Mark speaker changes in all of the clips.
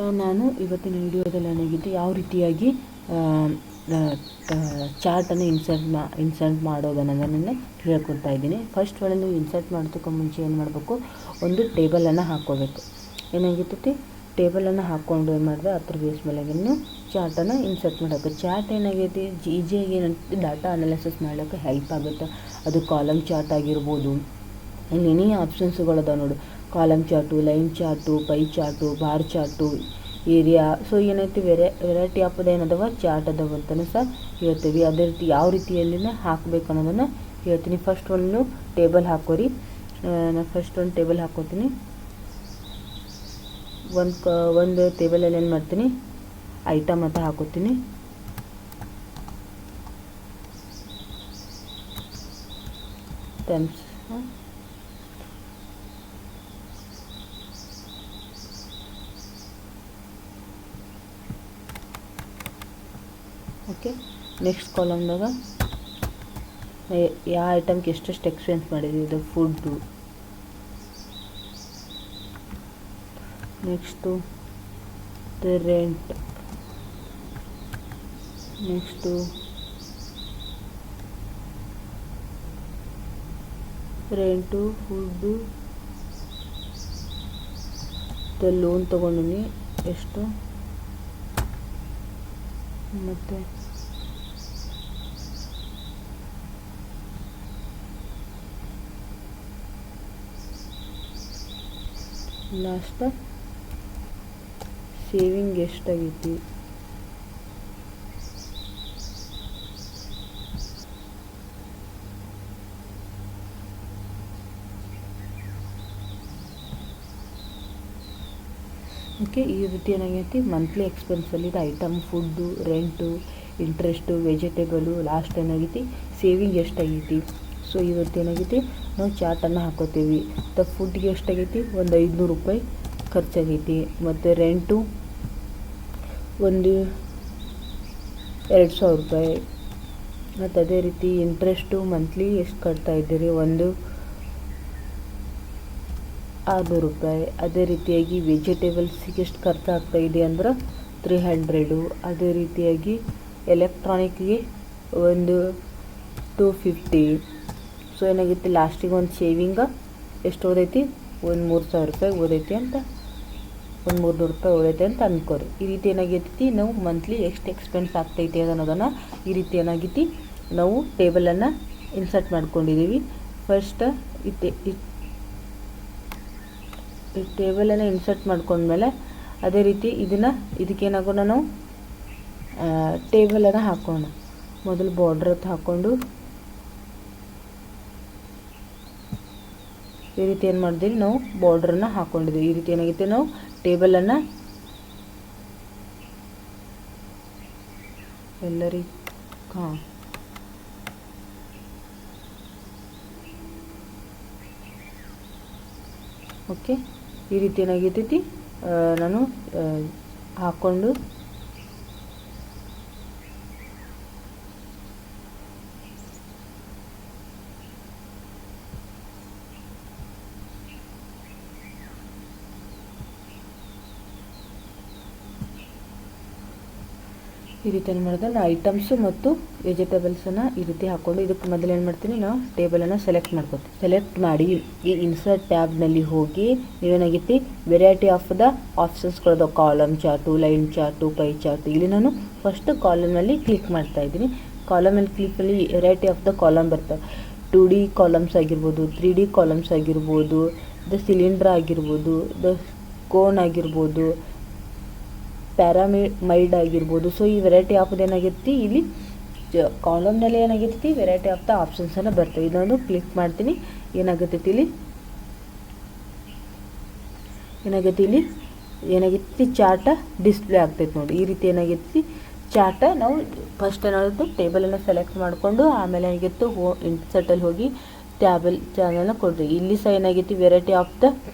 Speaker 1: ನಾನು ಇವತ್ತಿನ ವಿಡಿಯೋದಲ್ಲಿ ಏನಾಗಿದೆ ಯಾವ ರೀತಿಯಾಗಿ ಚಾರ್ಟನ್ನು ಇನ್ಸರ್ಟ್ ಮಾಡೋದನ್ನು ನಾನು ಹೇಳ್ಕೊಡ್ತಾ ಇದ್ದೀನಿ. ಫಸ್ಟ್ ಒಂದು ಇನ್ಸರ್ಟ್ ಮಾಡೋದಕ್ಕೆ ಮುಂಚೆ ಏನು ಮಾಡಬೇಕು, ಒಂದು ಟೇಬಲನ್ನು ಹಾಕ್ಕೋಬೇಕು. ಏನಾಗಿರ್ತೈತಿ, ಟೇಬಲನ್ನು ಹಾಕ್ಕೊಂಡು ಏನು ಮಾಡಿದೆ, ಅದ್ರ ಬೇಸ್ ಮೇಲೆ ಚಾರ್ಟನ್ನು ಇನ್ಸರ್ಟ್ ಮಾಡಬೇಕು. ಚಾರ್ಟ್ ಏನಾಗೈತಿ, ಈಸಿಯಾಗಿ ಏನಂತ ಡಾಟಾ ಅನಾಲಿಸಿಸ್ ಮಾಡೋಕ್ಕೆ ಹೆಲ್ಪ್ ಆಗುತ್ತೆ. ಅದು ಕಾಲಮ್ ಚಾರ್ಟ್ ಆಗಿರ್ಬೋದು, ಇಲ್ಲಿ ಎನಿ ಆಪ್ಷನ್ಸ್ಗಳದ ನೋಡು, column chart, line chart, pie chart, bar chart, area. So ಏನೈತಿ ವೆರೈಟಿ ಆಫ್ ಏನದವ ಚಾರ್ಟ್ ಅದಾವ ಅಂತಲೂ ಸಹ ಹೇಳ್ತೀವಿ. ಅದೇ ರೀತಿ ಯಾವ ರೀತಿಯಲ್ಲಿನ ಹಾಕಬೇಕು ಅನ್ನೋದನ್ನು ಹೇಳ್ತೀನಿ. ಫಸ್ಟ್ ಒಂದು ಟೇಬಲ್ ಹಾಕೋರಿ. ನಾನು ಫಸ್ಟ್ ಒಂದು ಟೇಬಲ್ ಹಾಕೋತೀನಿ. ಒಂದು ಟೇಬಲಲ್ಲಿ ಏನು ಮಾಡ್ತೀನಿ, ಐಟಮ್ ಅಂತ ಹಾಕೋತೀನಿ. Tense okay. ನೆಕ್ಸ್ಟ್ ಕಾಲಮ್ದಾಗ ಯಾವ ಐಟಮ್ಗೆ ಎಷ್ಟೆಷ್ಟು ಎಕ್ಸ್ಪೆನ್ಸ್ ಮಾಡಿದ್ವಿ, ಇದು food. Next rent, next rent, food, loan ತೊಗೊಂಡಿನಿ ಎಷ್ಟು, ಮತ್ತು ಲಾಸ್ಟ್ ಸೇವಿಂಗ್ ಎಷ್ಟಾಗೈತಿ. ಓಕೆ. ಈ ರೀತಿ ಏನಾಗೈತಿ, ಮಂತ್ಲಿ ಎಕ್ಸ್ಪೆನ್ಸಲ್ಲಿ ಇದು item, food, rent, interest, vegetable, last ಏನಾಗೈತಿ ಸೇವಿಂಗ್ ಎಷ್ಟಾಗೈತಿ. ಸೊ ಇವತ್ತು ಏನಾಗೈತಿ, ನಾವು ಚಾರ್ಟನ್ನು ಹಾಕೋತೀವಿ. ಫುಡ್ಗೆ ಎಷ್ಟಾಗೈತಿ, ಒಂದು 500 ರೂಪಾಯಿ ಖರ್ಚಾಗೈತಿ. ಮತ್ತು ರೆಂಟು ಒಂದು 2000 ರೂಪಾಯಿ. ಮತ್ತು ಅದೇ ರೀತಿ ಇಂಟ್ರೆಸ್ಟು ಮಂತ್ಲಿ ಎಷ್ಟು ಕಟ್ತಾ ಇದ್ದೀರಿ, ಒಂದು 600 ರೂಪಾಯಿ. ಅದೇ ರೀತಿಯಾಗಿ ವೆಜಿಟೇಬಲ್ಸಿಗೆ ಎಷ್ಟು ಖರ್ಚಾಗ್ತಾ ಇದೆ ಅಂದ್ರೆ 300. ಅದೇ ರೀತಿಯಾಗಿ ಎಲೆಕ್ಟ್ರಾನಿಕ್ಗೆ ಒಂದು 250. ಸೊ ಏನಾಗೈತಿ, ಲಾಸ್ಟಿಗೆ ಒಂದು ಸೇವಿಂಗ ಎಷ್ಟು ಓದೈತಿ, ಒಂದು 3000 ರೂಪಾಯಿ ಓದೈತಿ ಅಂತ, ಒಂದು 300 ರೂಪಾಯಿ ಓದೈತೆ ಅಂತ ಅಂದ್ಕೋರಿ. ಈ ರೀತಿ ಏನಾಗೈತಿ, ನಾವು ಮಂತ್ಲಿ ಎಷ್ಟು ಎಕ್ಸ್ಪೆನ್ಸ್ ಆಗ್ತೈತಿ ಅನ್ನೋದನ್ನು ಈ ರೀತಿ ಏನಾಗೈತಿ ನಾವು ಟೇಬಲನ್ನು ಇನ್ಸರ್ಟ್ ಮಾಡ್ಕೊಂಡಿದ್ದೀವಿ. ಫಸ್ಟ್ ಈ ಟೇಬಲನ್ನು ಇನ್ಸರ್ಟ್ ಮಾಡ್ಕೊಂಡ್ಮೇಲೆ ಅದೇ ರೀತಿ ಇದಕ್ಕೇನಾಗೋಣ, ನಾವು ಟೇಬಲನ್ನು ಹಾಕೋಣ. ಮೊದಲು ಬಾರ್ಡ್ರ್ ಅಂತ ಹಾಕ್ಕೊಂಡು ಈ ರೀತಿ ಏನು ಮಾಡಿದ್ವಿ, ನಾವು ಬಾರ್ಡ್ರನ್ನು ಹಾಕ್ಕೊಂಡಿದ್ದೀವಿ. ಈ ರೀತಿ ಏನಾಗೈತೆ, ನಾವು ಟೇಬಲನ್ನು ಎಲ್ಲರಿಗೂ ಓಕೆ. ಈ ರೀತಿ ಏನಾಗೈತಿ, ನಾನು ಹಾಕ್ಕೊಂಡು ಈ ರೀತಿ ಏನು ಮಾಡಿದೆ, ನಾನು ಐಟಮ್ಸು ಮತ್ತು ವೆಜಿಟೇಬಲ್ಸನ್ನು ಈ ರೀತಿ ಹಾಕ್ಕೊಂಡು ಇದಕ್ಕೆ ಮೊದಲು ಏನು ಮಾಡ್ತೀನಿ, ನಾವು ಟೇಬಲನ್ನು ಸೆಲೆಕ್ಟ್ ಮಾಡಿ ಈ ಇನ್ಸರ್ಟ್ ಟ್ಯಾಬ್ನಲ್ಲಿ ಹೋಗಿ ನೀವೇನಾಗೈತಿ ವೆರೈಟಿ ಆಫ್ ದ ಆಪ್ಷನ್ಸ್ಗಳದ column chart, line chart, pie chart. ಇಲ್ಲಿ ನಾನು ಫಸ್ಟ್ ಕಾಲಮ್ನಲ್ಲಿ ಕ್ಲಿಕ್ ಮಾಡ್ತಾ ಇದ್ದೀನಿ. ಕಾಲಮಲ್ಲಿ ಕ್ಲಿಕ್ಕಲ್ಲಿ ವೆರೈಟಿ ಆಫ್ ದ ಕಾಲಮ್ ಬರ್ತವೆ. 2D ಕಾಲಮ್ಸ್ ಆಗಿರ್ಬೋದು, 3D ಕಾಲಮ್ಸ್ ಆಗಿರ್ಬೋದು, ದ ಸಿಲಿಂಡ್ರ್ ಆಗಿರ್ಬೋದು, ದ ಕೋನ್ ಆಗಿರ್ಬೋದು, ಪ್ಯಾರಾಮೈಡ್ ಆಗಿರ್ಬೋದು. ಸೊ ಈ ವೆರೈಟಿ ಆಫ್ ಏನಾಗಿರ್ತಿ, ಇಲ್ಲಿ ಕಾಲಮ್ನಲ್ಲಿ ಏನಾಗಿರ್ತಿ ವೆರೈಟಿ ಆಫ್ ದ ಆಪ್ಷನ್ಸನ್ನು ಬರ್ತವೆ. ಇದೊಂದು ಕ್ಲಿಕ್ ಮಾಡ್ತೀನಿ. ಏನಾಗತ್ತೈತಿ ಇಲ್ಲಿ ಚಾರ್ಟ ಡಿಸ್ಪ್ಲೇ ಆಗ್ತೈತೆ ನೋಡಿ. ಈ ರೀತಿ ಏನಾಗೈತಿ ಚಾರ್ಟ. ನಾವು ಫಸ್ಟ್ ಏನಾಗುತ್ತೆ, ಟೇಬಲನ್ನು ಸೆಲೆಕ್ಟ್ ಮಾಡಿಕೊಂಡು ಆಮೇಲೆ ಏನಾಗಿತ್ತು ಇನ್ಸರ್ಟಲ್ಲಿ ಹೋಗಿ ಚಾನಲ್ನ ಕೊಡ್ರಿ. ಇಲ್ಲಿ ಸಹ ಏನಾಗೈತಿ ವೆರೈಟಿ ಆಫ್ ದ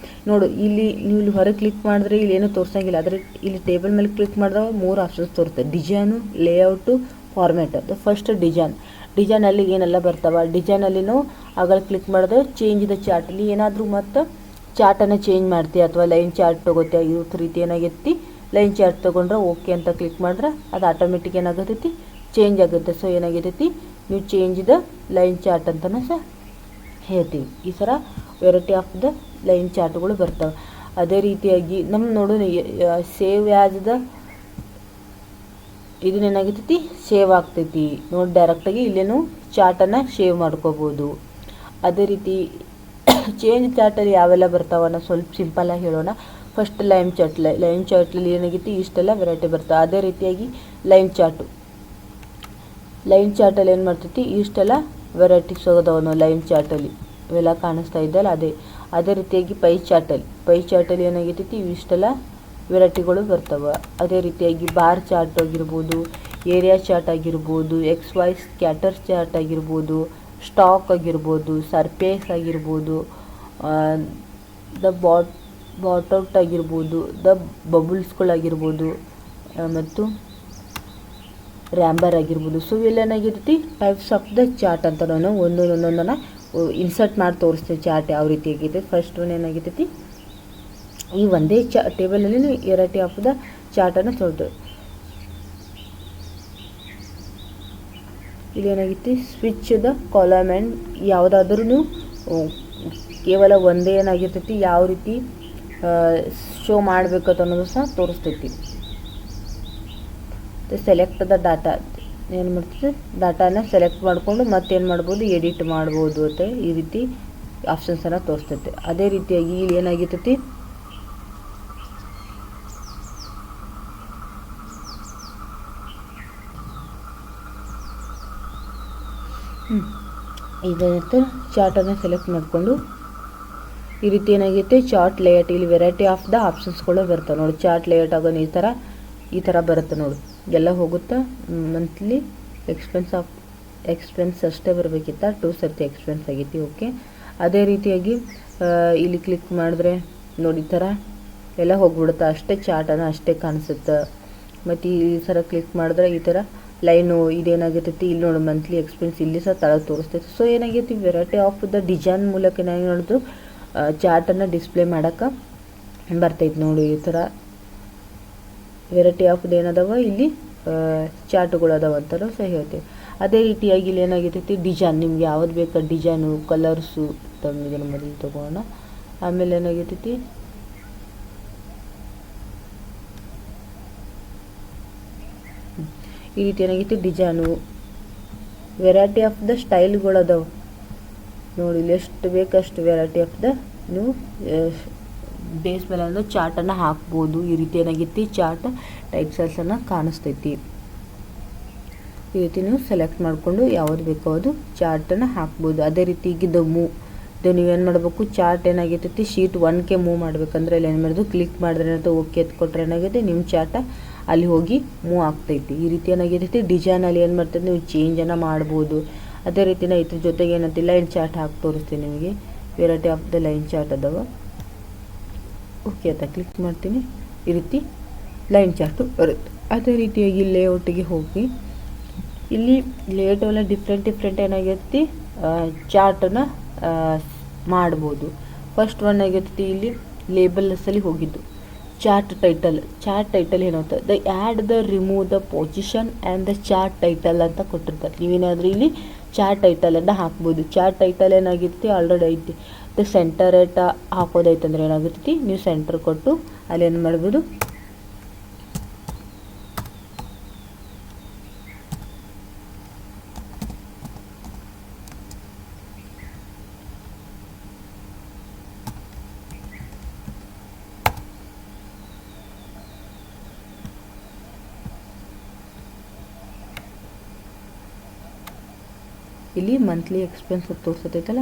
Speaker 1: ನೋಡು. ಇಲ್ಲಿ ನೀವು ಹೊರಗೆ ಕ್ಲಿಕ್ ಮಾಡಿದ್ರೆ ಇಲ್ಲಿ ಏನೂ ತೋರಿಸಂಗಿಲ್ಲ. ಆದರೆ ಇಲ್ಲಿ ಟೇಬಲ್ ಮೇಲೆ ಕ್ಲಿಕ್ ಮಾಡಿದಾಗ 3 ಆಪ್ಷನ್ಸ್ ತೋರುತ್ತೆ: ಡಿಸೈನು, ಲೇಔಟು, ಫಾರ್ಮ್ಯಾಟ್. ಅದು ಫಸ್ಟ್ ಡಿಸೈನಲ್ಲಿ ಏನೆಲ್ಲ ಬರ್ತಾವೆ. ಡಿಸೈನಲ್ಲಿನೂ ಆಗ ಕ್ಲಿಕ್ ಮಾಡಿದ್ರೆ ಚೇಂಜ್ ದ ಚಾರ್ಟಲ್ಲಿ ಏನಾದರೂ ಮತ್ತು ಚಾರ್ಟನ್ನು ಚೇಂಜ್ ಮಾಡ್ತೀವಿ ಅಥವಾ ಲೈನ್ ಚಾರ್ಟ್ ತೊಗೋತೀವಿ. ಈ ರೀತಿ ಏನಾಗೈತಿ ಲೈನ್ ಚಾರ್ಟ್ ತೊಗೊಂಡ್ರೆ ಓಕೆ ಅಂತ ಕ್ಲಿಕ್ ಮಾಡಿದ್ರೆ ಅದು ಆಟೋಮೆಟಿಕ್ ಏನಾಗತೈತಿ ಚೇಂಜ್ ಆಗುತ್ತೆ. ಸೊ ಏನಾಗೈತಿ ನೀವು ಚೇಂಜ್ ದ ಲೈನ್ ಚಾರ್ಟ್ ಅಂತಲೂ ಸಹ ಹೇಳ್ತೀವಿ. ಈ ಥರ ವೆರೈಟಿ ಆಫ್ ದ ಲೈನ್ ಚಾರ್ಟ್ಗಳು ಬರ್ತವೆ. ಅದೇ ರೀತಿಯಾಗಿ ನಮ್ಮ ನೋಡೋಣ ಸೇವ್ ಆ್ಯಸ್ದ ಇದನ್ನೇನಾಗೈತಿ ಸೇವ್ ಆಗ್ತೈತಿ ನೋಡಿ. ಡೈರೆಕ್ಟಾಗಿ ಇಲ್ಲೇನು ಚಾರ್ಟನ್ನು ಸೇವ್ ಮಾಡ್ಕೋಬೋದು. ಅದೇ ರೀತಿ ಚೇಂಜ್ ಚಾರ್ಟಲ್ಲಿ ಯಾವೆಲ್ಲ ಬರ್ತಾವನ್ನ ಸ್ವಲ್ಪ ಸಿಂಪಲ್ಲಾಗಿ ಹೇಳೋಣ. ಫಸ್ಟ್ ಲೈನ್ ಚಾರ್ಟ್ಲಿ ಏನಾಗೈತಿ ಇಷ್ಟೆಲ್ಲ ವೆರೈಟಿ ಬರ್ತಾವೆ. ಅದೇ ರೀತಿಯಾಗಿ ಲೈನ್ ಚಾರ್ಟಲ್ಲಿ ಏನು ಮಾಡ್ತೈತಿ ಇಷ್ಟೆಲ್ಲ ವೆರೈಟೀಸ್ ಹೋಗೋದವನು ಲೈನ್ ಚಾರ್ಟಲ್ಲಿ ಇವೆಲ್ಲ ಕಾಣಿಸ್ತಾ ಇದ್ದಲ್ಲ ಅದೇ ರೀತಿಯಾಗಿ ಪೈ ಚಾರ್ಟಲ್ಲಿ ಏನಾಗೈತಿ ಇಷ್ಟೆಲ್ಲ ವೆರೈಟಿಗಳು ಬರ್ತವೆ. ಅದೇ ರೀತಿಯಾಗಿ ಬಾರ್ ಚಾರ್ಟ್ ಆಗಿರ್ಬೋದು, ಏರಿಯಾ ಚಾರ್ಟ್ ಆಗಿರ್ಬೋದು, XY ಸ್ಕ್ಯಾಟರ್ ಚಾರ್ಟ್ ಆಗಿರ್ಬೋದು, ಸ್ಟಾಕ್ ಆಗಿರ್ಬೋದು, ಸರ್ಫೇಸ್ ಆಗಿರ್ಬೋದು, ದ ಬಾಟೌಟ್ ಆಗಿರ್ಬೋದು, ದ ಬಬಲ್ಸ್ಗಳಾಗಿರ್ಬೋದು ಮತ್ತು ರ್ಯಾಂಬರ್ ಆಗಿರ್ಬೋದು. ಸೊ ಇವೆಲ್ಲ ಏನಾಗಿರ್ತೈತಿ ಟೈಪ್ಸ್ ಆಫ್ ದ ಚಾರ್ಟ್ ಅಂತ ನಾನು ಒಂದೊಂದನ್ನು ಇನ್ಸರ್ಟ್ ಮಾಡಿ ತೋರಿಸ್ತೀವಿ. ಚಾರ್ಟ್ ಯಾವ ರೀತಿ ಆಗಿದೆ. ಫಸ್ಟ್ ಒನ್ ಏನಾಗಿರ್ತೈತಿ ಈ ಒಂದೇ ಟೇಬಲಲ್ಲಿ ವೆರೈಟಿ ಆಫ್ ದ ಚಾರ್ಟನ್ನು ತೊಗೊಳ್ತೇವೆ. ಇಲ್ಲೇನಾಗಿತ್ತು ಸ್ವಿಚ್ ದ ಕಾಲಮ್ ಆ್ಯಂಡ್ ಯಾವುದಾದ್ರೂ ಕೇವಲ ಒಂದೇ ಏನಾಗಿರ್ತೈತಿ ಯಾವ ರೀತಿ ಶೋ ಮಾಡಬೇಕಂತ ಅನ್ನೋದು ಸಹ ತೋರಿಸ್ತೈತಿ. ಸೆಲೆಕ್ಟ್ ದ ಡಾಟಾ ಏನು ಮಾಡ್ತೈತಿ ಡಾಟಾನ ಸೆಲೆಕ್ಟ್ ಮಾಡಿಕೊಂಡು ಮತ್ತೇನು ಮಾಡ್ಬೋದು ಎಡಿಟ್ ಮಾಡ್ಬೋದು ಅಂತ ಈ ರೀತಿ ಆಪ್ಷನ್ಸನ್ನು ತೋರಿಸ್ತೈತೆ. ಅದೇ ರೀತಿಯಾಗಿ ಇಲ್ಲಿ ಏನಾಗಿರ್ತೈತಿ ಇದಂತ ಚಾರ್ಟನ್ನು ಸೆಲೆಕ್ಟ್ ಮಾಡಿಕೊಂಡು ಈ ರೀತಿ ಏನಾಗೈತೆ ಚಾರ್ಟ್ ಲೇಔಟ್ ಇಲ್ಲಿ ವೆರೈಟಿ ಆಫ್ ದ ಆಪ್ಷನ್ಸ್ಗಳು ಬರ್ತವೆ ನೋಡಿ. ಚಾರ್ಟ್ ಲೇಔಟ್ ಆಗೋದು ಈ ಥರ ಬರುತ್ತೆ ನೋಡಿ. ಎಲ್ಲ ಹೋಗುತ್ತಾ ಮಂತ್ಲಿ ಎಕ್ಸ್ಪೆನ್ಸ್ ಅಷ್ಟೇ ಬರಬೇಕಿತ್ತ 2 ಸರ್ತಿ ಎಕ್ಸ್ಪೆನ್ಸ್ ಆಗೈತಿ. ಓಕೆ. ಅದೇ ರೀತಿಯಾಗಿ ಇಲ್ಲಿ ಕ್ಲಿಕ್ ಮಾಡಿದ್ರೆ ನೋಡಿ ಈ ಥರ ಎಲ್ಲ ಹೋಗ್ಬಿಡುತ್ತೆ. ಅಷ್ಟೇ ಚಾರ್ಟನ್ನು ಅಷ್ಟೇ ಕಾಣಿಸುತ್ತೆ. ಮತ್ತು ಈ ಥರ ಕ್ಲಿಕ್ ಮಾಡಿದ್ರೆ ಈ ಥರ ಲೈನು ಇದೇನಾಗಿರ್ತೈತಿ ಇಲ್ಲಿ ನೋಡಿ ಮಂತ್ಲಿ ಎಕ್ಸ್ಪೆನ್ಸ್ ಇಲ್ಲಿ ಸಹ ತಳಗೆ ತೋರಿಸ್ತೈತಿ. ಸೊ ಏನಾಗೈತಿ ವೆರೈಟಿ ಆಫ್ ದ ಡಿಸೈನ್ ಮೂಲಕ ಏನಾಗಿ ನೋಡಿದ್ರು ಚಾರ್ಟನ್ನು ಡಿಸ್ಪ್ಲೇ ಮಾಡೋಕ್ಕೆ ಬರ್ತೈತಿ ನೋಡಿ. ಈ ಥರ ವೆರೈಟಿ ಆಫ್ ಏನದಾವ ಇಲ್ಲಿ ಚಾರ್ಟ್ಗಳು ಅದಾವ ಅಂತಲೂ ಸಹ ಹೇಳ್ತೀವಿ. ಅದೇ ರೀತಿಯಾಗಿ ಇಲ್ಲಿ ಏನಾಗಿರ್ತೈತಿ ಡಿಸೈನ್ ನಿಮ್ಗೆ ಯಾವ್ದು ಬೇಕಾದ ಡಿಸೈನು ಕಲರ್ಸು ತಮ್ಮಿದನ್ನು ಮೊದಲು ತೊಗೋಣ. ಆಮೇಲೆ ಏನಾಗಿರ್ತೈತಿ ಈ ರೀತಿ ಏನಾಗೈತಿ ಡಿಸೈನು ವೆರೈಟಿ ಆಫ್ ದ ಸ್ಟೈಲ್ಗಳು ಅದಾವೆ ನೋಡಿ. ಇಲ್ಲಿ ಎಷ್ಟು ಬೇಕಷ್ಟು ವೆರೈಟಿ ಆಫ್ ದ ನೀವು ಬೇಸ್ ಮೇಲೆ ಅಂದ್ರೆ ಚಾರ್ಟನ್ನು ಹಾಕ್ಬೋದು. ಈ ರೀತಿ ಏನಾಗೈತಿ ಚಾರ್ಟ್ ಟೈಪ್ಸನ್ನು ಕಾಣಿಸ್ತೈತಿ. ಈ ರೀತಿ ನೀವು ಸೆಲೆಕ್ಟ್ ಮಾಡಿಕೊಂಡು ಯಾವ್ದು ಬೇಕೋ ಅದು ಚಾರ್ಟನ್ನು ಹಾಕ್ಬೋದು. ಅದೇ ರೀತಿ ಈಗ ಇದು ನೀವೇನು ಮಾಡಬೇಕು ಚಾರ್ಟ್ ಏನಾಗೈತಿ ಶೀಟ್ 1ಕ್ಕೆ ಮೂವ್ ಮಾಡಬೇಕಂದ್ರೆ ಇಲ್ಲಿ ಏನು ಮಾಡೋದು ಕ್ಲಿಕ್ ಮಾಡಿದ್ರೆ ಏನಾಗುತ್ತೆ ಓಕೆ ಎತ್ಕೊಟ್ರೆ ಏನಾಗುತ್ತೆ ನಿಮ್ಮ ಚಾರ್ಟ ಅಲ್ಲಿ ಹೋಗಿ ಮೂವ್ ಆಗ್ತೈತಿ. ಈ ರೀತಿ ಏನಾಗಿರ್ತೈತಿ ಡಿಸೈನಲ್ಲಿ ಏನು ಮಾಡ್ತೈತಿ ನೀವು ಚೇಂಜನ್ನು ಮಾಡ್ಬೋದು. ಅದೇ ರೀತಿನ ಇದ್ರ ಜೊತೆಗೆ ಏನಂತ ಲೈನ್ ಚಾರ್ಟ್ ಹಾಕಿ ತೋರಿಸ್ತೀನಿ ನಿಮಗೆ. Variety of the line chart ಅದಾವ. ಓಕೆ ಅಂತ ಕ್ಲಿಕ್ ಮಾಡ್ತೀನಿ. ಈ ರೀತಿ ಲೈನ್ ಚಾರ್ಟು ಬರುತ್ತೆ. ಅದೇ ರೀತಿಯಾಗಿ ಲೇಔಟಿಗೆ ಹೋಗಿ ಇಲ್ಲಿ ಲೇಔಟ್ ಎಲ್ಲ ಡಿಫ್ರೆಂಟ್ ಏನಾಗೈತಿ ಚಾರ್ಟನ್ನು ಮಾಡ್ಬೋದು. ಫಸ್ಟ್ ಒನ್ ಆಗಿರ್ತೈತಿ ಇಲ್ಲಿ ಲೇಬಲ್ಸಲ್ಲಿ ಹೋಗಿದ್ದು ಚಾರ್ಟ್ ಟೈಟಲ್ ಏನಂತ the add the remove the position and the chart title ಅಂತ ಕೊಟ್ಟಿರ್ತಾರೆ. ನೀವೇನಾದರೂ ಇಲ್ಲಿ ಚಾರ್ಟ್ ಟೈಟಲನ್ನು ಹಾಕ್ಬೋದು. ಚಾರ್ಟ್ ಟೈಟಲ್ ಏನಾಗಿರ್ತಿ ಆಲ್ರೆಡಿ ಐತಿ. ದ ಸೆಂಟರ್ ರೇಟ್ ಹಾಕೋದೈತಂದ್ರೆ ಏನಾಗಿರ್ತಿ ನೀವು ಸೆಂಟರ್ ಕೊಟ್ಟು ಅಲ್ಲಿ ಏನು ಮಾಡ್ಬೋದು ಇಲ್ಲಿ ಮಂತ್ಲಿ ಎಕ್ಸ್ಪೆನ್ಸ್ ತೋರಿಸತೈತಲ್ಲ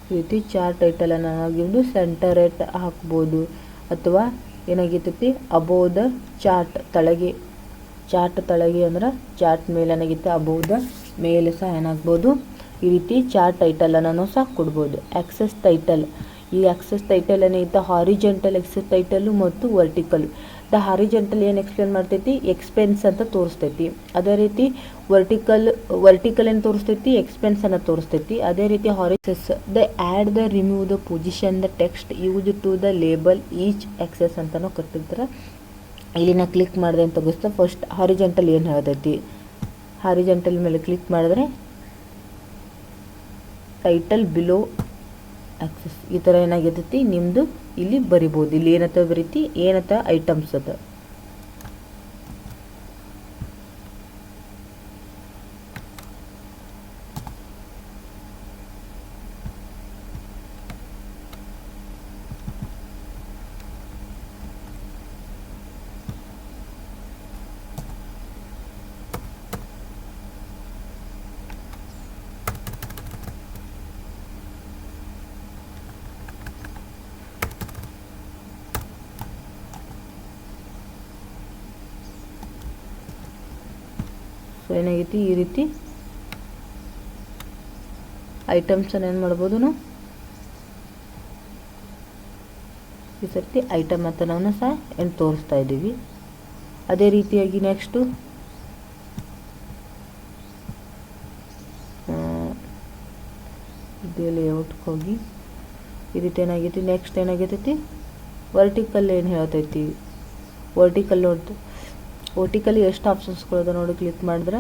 Speaker 1: ಈ ರೀತಿ ಚಾರ್ಟ್ ಟೈಟಲನ್ನು ಆಗಿದ್ದು ಸೆಂಟರ್ ರೇಟ್ ಹಾಕ್ಬೋದು. ಅಥವಾ ಏನಾಗಿರ್ತೈತಿ ಅಬೋವ್ ದ ಚಾರ್ಟ್ ತಳಗೆ ಅಂದ್ರೆ ಚಾರ್ಟ್ ಮೇಲೆ ಏನಾಗಿತ್ತು ಅಬೋವ್ ದ ಮೇಲೆ ಸಹ ಏನಾಗ್ಬೋದು ಈ ರೀತಿ ಚಾರ್ಟ್ ಟೈಟಲನ್ನು ಸಹ ಕೊಡ್ಬೋದು. ಆಕ್ಸೆಸ್ ಟೈಟಲ್ ಏನೈತೆ ಹಾರಿಜೆಂಟಲ್ ಆಕ್ಸೆಸ್ ಟೈಟಲು ಮತ್ತು ವರ್ಟಿಕಲ್. ದ ಹಾರಿಜೆಂಟಲ್ ಏನು ಎಕ್ಸ್ಪ್ಲೇನ್ ಮಾಡ್ತೈತಿ, ಎಕ್ಸ್ಪೆನ್ಸ್ ಅಂತ ತೋರಿಸ್ತೈತಿ. ಅದೇ ರೀತಿ ವರ್ಟಿಕಲ್ ಏನು ತೋರಿಸ್ತೈತಿ, ಎಕ್ಸ್ಪೆನ್ಸ್ ಅನ್ನು ತೋರಿಸ್ತೈತಿ. ಅದೇ ರೀತಿ ಹಾರಿಸಸ್ the add the remove the position the text use to the label each axes ಅಂತಲೂ ಕೊಟ್ಟಿರ್ತಾರೆ. ಇಲ್ಲಿ ನಾ ಕ್ಲಿಕ್ ಮಾಡಿದೆ ಅಂತ ಗೊತ್ತಾ. ಫಸ್ಟ್ ಹಾರಿಜೆಂಟಲ್ ಏನು ಹೇಳ್ತೈತಿ, ಹಾರಿಜೆಂಟಲ್ ಮೇಲೆ ಕ್ಲಿಕ್ ಮಾಡಿದ್ರೆ ಟೈಟಲ್ ಬಿಲೋ ಆಕ್ಸೆಸ್ ಈ ಥರ ಏನಾಗಿರ್ತೈತಿ ನಿಮ್ಮದು ಇಲ್ಲಿ ಬರಿಬೋದು. ಇಲ್ಲಿ ಏನತ್ತ ಬರೀತಿ, ಏನತ್ತ ಐಟಮ್ಸ್ ಅದ. ಸೊ ಏನಾಗೈತಿ, ಈ ರೀತಿ ಐಟಮ್ಸನ್ನು ಏನು ಮಾಡ್ಬೋದು ನಾವು, ಈ ಸರ್ತಿ ಐಟಮ್ ಅಂತ ನಾವು ಸಹ ಏನು ತೋರಿಸ್ತಾ ಇದ್ದೀವಿ. ಅದೇ ರೀತಿಯಾಗಿ ನೆಕ್ಸ್ಟು ಇದು ಲೇಔಟ್ಗೆ ಹೋಗಿ ಈ ರೀತಿ ಏನಾಗೈತಿ. ನೆಕ್ಸ್ಟ್ ಏನಾಗೈತೈತಿ, ವರ್ಟಿಕಲ್ ಏನು ಹೇಳ್ತೈತಿ, ವರ್ಟಿಕಲ್ ನೋಡ್ತು. ವರ್ಟಿಕಲ್ ಎಷ್ಟು ಆಪ್ಷನ್ಸ್ಗಳದ ನೋಡಿ ಕ್ಲಿಕ್ ಮಾಡಿದ್ರೆ